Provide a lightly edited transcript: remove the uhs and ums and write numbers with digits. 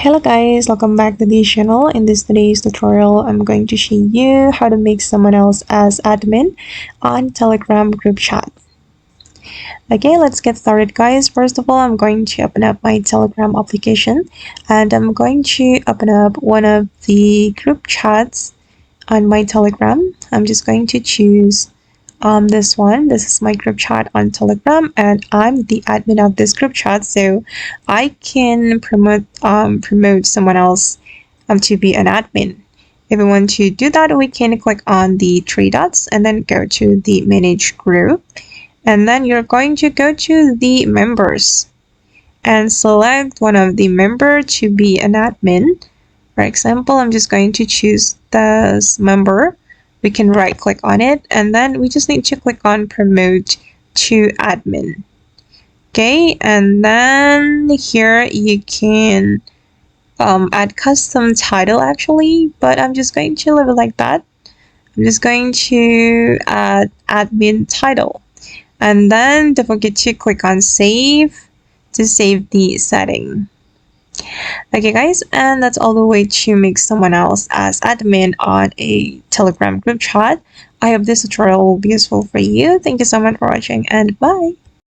Hello guys, welcome back to the channel. In today's tutorial, I'm going to show you how to make someone else as admin on Telegram group chat. Okay, let's get started guys. First of all, I'm going to open up my Telegram application and I'm going to open up one of the group chats on my Telegram. I'm just going to choose this one. This is my group chat on Telegram and I'm the admin of this group chat, so I can promote someone else to be an admin. If we want to do that, we can click on the three dots and then go to the manage group, and then you're going to go to the members and select one of the member to be an admin. For example, I'm just going to choose this member. We can right click on it and then we just need to click on promote to admin. Okay, and then here you can add custom title actually, but I'm just going to leave it like that. I'm just going to add admin title, and then don't forget to click on save to save the setting. Okay guys, and that's all the way to make someone else as admin on a Telegram group chat. I hope this tutorial will be useful for you. Thank you so much for watching and bye.